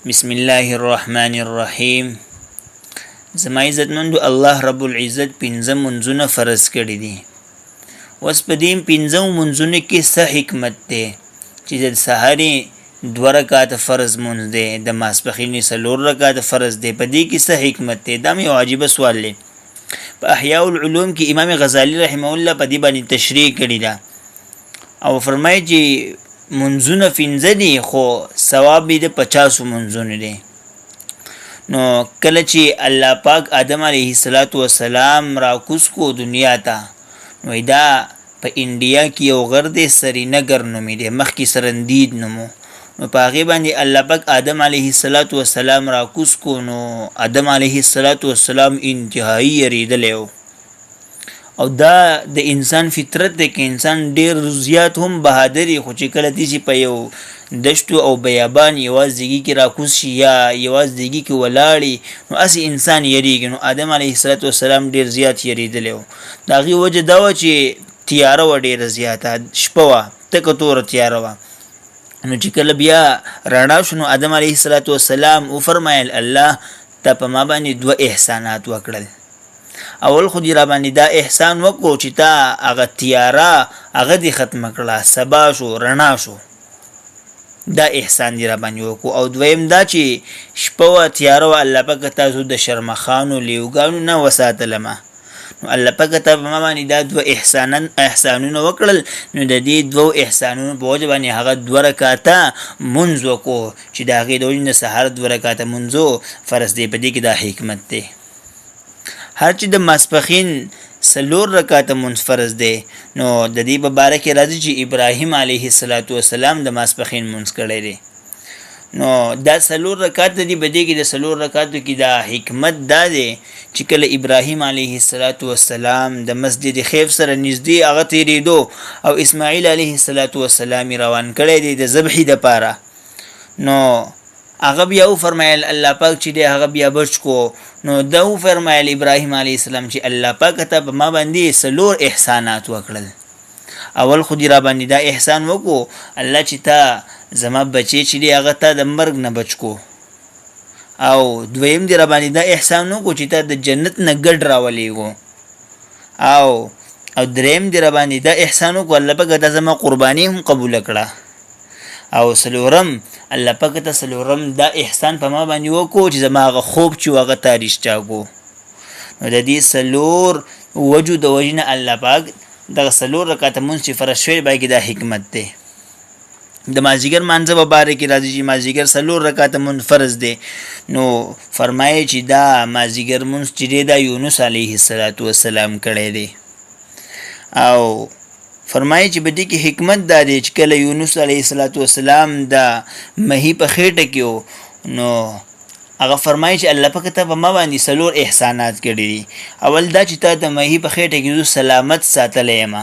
بسم الله الرحمن الرحیم. زما عزتمندو الله رب العزت پنځه منځونه فرض کړي دي. اوس په دې پنځه منځونه کې څه حکمت دی چې د سحرې 2 رکعات فرض منځ دی، د ماسپښین 4 رکعات فرض دی. په دې کې څه حکمت دی؟ دا یو عجیب سوال دی. په احیاء العلوم کې امام غزالی رحمه الله په دې باندې تشریح کړی دا او فرمایي چې منځونه پنځه دي خو ثواب یې د 50 منځونه دي. نو کله چې الله پاک آدم علیه السلام راکوس کو دنیا ته، نو دا په انډیا کې یو غر دی سرینگر نومې دی، مخکې سرندید نومو. نو په هغې باندې الله پاک آدم علیه السلام راکوس کو. نو آدم علیه السلام انتهایی یریدلی و او دا د انسان فطرت دی که انسان ډیر زیات هم بهادری، خو چې کله دی چې په یو دشتو او بیابان یوازیږي کې راکوس شي یا یوازیږي کې ولاړي، نو اسی انسان یریږي. نو آدم علیه السلام ډیر زیات یریدلی و. د هغې وجه دا وه چې تیاره وه ډیره زیاته، شپه وه، تکه توره تیاره وه. نو چې کله بیا رڼا شو، نو آدم علیه السلام وفرمایل الله ته په ما باندې 2 احسانات وکړل. اول خو دې را باندې دا احسان وکړو چې تا هغه تیاره هغه دې ختمه کړله، سبا شو، رڼا شو، دا احسان دې را باندې وکړو. او دویم دا چې شپه وه، تیاره وه، الله پاک تاسو د شرمخانو لیوګانو نه وساتلمه. نو الله پاک ته په ما باندې دا 2 احسانونه وکړل. نو د دې 2 احسانونو په وجه باندې هغه 2 رکعاته منځ وکړو چې د هغې د وجې نه سهار 2 رکعاته منځو فرض دی. په دې کې دا حکمت دی. هر چې د ماسپښین 4 رکعاته منځ فرض دی، نو د دې په باره کې راځي چې ابراهیم علیه السلام د ماسپښین منځ کړی دی. نو دا 4 رکعات دی. په دې کې د 4 رکعاتو کې دا حکمت دا دی چې کله ابراهیم علیه السلام د مسجد خیف سره نږدې هغه تیرېدو او اسماعیل علیه السلام روان کړی دی د ذبحې دپاره، نو هغه بیا وفرمایل الله پاک چې دی هغه بیا بچ کو. نو دا وفرمایل ابراهیم علیه السلام چې الله پاک ته په ما باندې 4 احسانات وکړل. اول خو دې را باندې دا احسان وکړو الله چې تا زما بچی چې دی هغه ته د مرګ نه بچ کو. او دویم دې را باندې دا احسان وکړو چې تا د جنت نه ګډ راولېږو. او دریم دې را باندې دا احسان وکړو الله پاک ته زما قرباني هم قبول کړه. او 4م الله پاک ته 4م دا احسان په ما باندې وکړو چې زما هغه خوب چې هغه ته رښتیا کو. نو د دې 4 وجو د وجې نه الله پاک دغه 4 رکعاته منځ چې فرض شوی باقي دا حکمت دی. د مازدیګر مانځه په باره کې راځي چې مازدیګر 4 رکعاته منځ فرض دی. نو فرمایي چې دا مازدیګر منځ چې دی دا یونس علیه السلام کړی دی. او فرمایي چې په دې کې حکمت دا دی چې کله یونس علیه السلام د مهي په خېټه کې و، نو هغه فرمایي چې الله پاک ته په ما باندې 4 احسانات کړي دي. اول دا چې تا د مهي په خېټه کې زه سلامت ساتلی یم،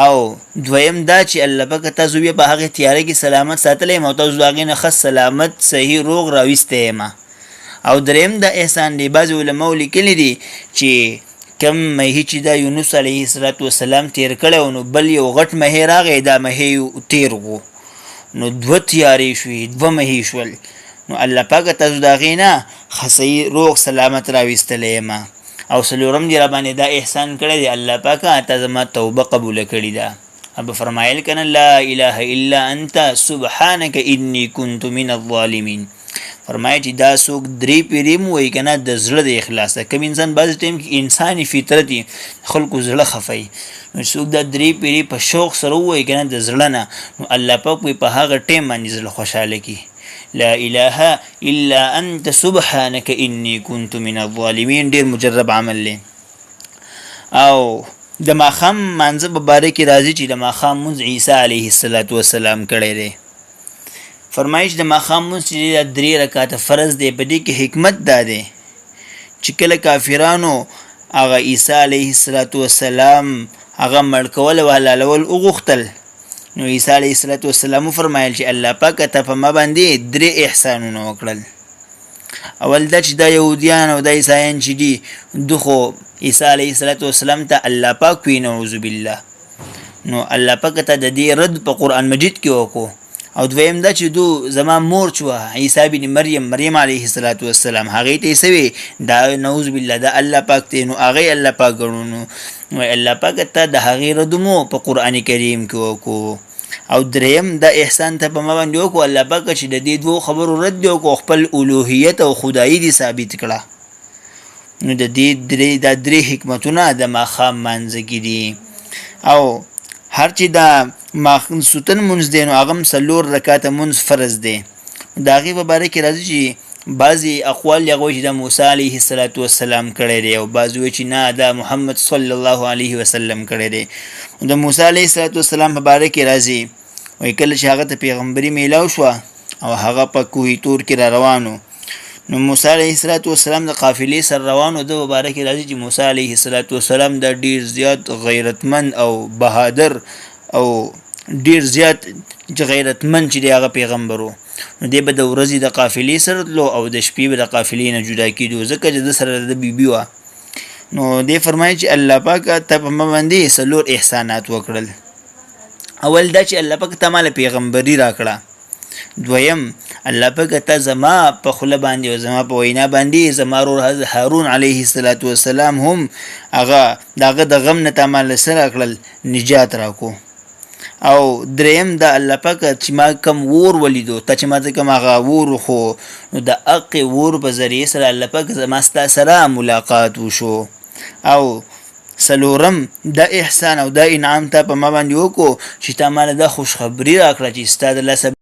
او دویم دا چې الله پاک تاسو بیا په هغې تیاره کې سلامت ساتلی یم او تاسو د هغې نه ښه سلامت صحیح روغ راویستی یم. او دریم دا احسان دی، بعضې علماو لیکلی دي چې کم مهي چې دا یونس علیه السلام تیر کړی و، نو بل یو غټ مهی راغی، دا مهی تیر و، نو 2 تیارې شوې، 2 مهی شول. نو الله پاک تاسو د هغې نه ښه صحیح روغ سلامت راویستلی یم. او 4م دې را باندې دا احسان کړی دی الله پاکه ته زما توبه قبوله کړې ده. اب فرمایل کنه لا اله الا انت سبحانك انی كنت من الظالمین. فرمایي چې دا څوک 3 پیرې مو وایي که نه د زړه د اخلاص ده. کوم انسان بعضې ټایم کې انساني فطرتي خلکو زړه خفوي، نو څوک دا 3 پیرې په شوق سره ووایي که نه د زړه نه، نو الله پاک وایي په هغه ټایم باندې زړه خوشحاله کړي. لا اله الا انت سبحانك انی كنت من الظالمین ډیر مجرب عمل دی. او د ماښام مانځه په باره کې راځي چې د ماښام منځ عیسی علیه السلام کړی دی. فرمایش د ماښام منځ چې 3 رکعاته فرض دی. په دې کې حکمت دا دی چې کله کافرانو هغه عیسی علیه السلام هغه مړ کول او حلالول وغوښتل، نو عیسی علیه السلام فرمایل چې الله پاک ته په ما باندې 3 احسانونه وکړل. اول دا چې دا یهودیان او دا عیسایان چې دي دخو عیسی علیه السلام ته الله پاک وی نعوذ بالله، نو الله پاک ته د دې رد په قرآن مجید کې وکړو. او دویم دا چې دو زما مور چې وه عیسی بن مریم علیه السلام هغې ته یې څه وی دا نعوذ بالله دا الله پاک دی نو هغې الله پاک ګڼو وایي الله پاکه ته د هغې رد مو په قرآن کریم کې وکړو او دریم دا احسان ته په ما باندې وکړو الله پاکه چې د دې دوو خبرو رد دی وکړو خپل الوهیت او خدایي دې ثابت کړه نو د دې دا درې حکمتونه د ماښام مانځه کې دي او هر چې دا سوتن منځ دی نو هغه هم 4 رکعاته منځ فرض دی د هغې په باره کې راځي چې بعضې اقوال هغه وایي چې د موسی علیه السلام کړی دی او بعضې وایي چې نه دا محمد صلی الله علیه وسلم کړی دی د موسی علیه السلام په باره کې راځي وایي کله چې هغه ته پیغمبري میلاو شوه او هغه په کوه طور کې را روانو نو موسی علیه السلام د قافلې سره روانو د په باره کې راځي چې موسی علیه السلام د ډېر زیات غیرتمند او بهادر او ډیر زیات غیرتمند چې دی هغه پیغمبر و نو دی به د ورځې د قافلې سره تلو او د شپې به د قافلې نه جدا کېدو ځکه چې د سره د بیبي وه نو دی فرمایي چې الله پاک ته په ما باندې 4 احسانات وکړل اول دا چې الله پاک ته ماله پیغمبري راکړه دویم الله پاک ته زما په خوله باندې او زما په وینا باندې زما ورور هارون علیه السلام هم هغه دغه د غم نه ته ماله سره کړل نجات راکو او دریم دا الله پاک چې ما کم ور ولیدو ته چې ما ته کم هغه ور خو نو د اق ور په ذریعه سره الله پاک زما ستا سره ملاقات وشو او سلورم دا احسان او دا انعام ته په ما باندې وکړو چې تا ماله دا خوشخبري راکړه چې ستا د لاسه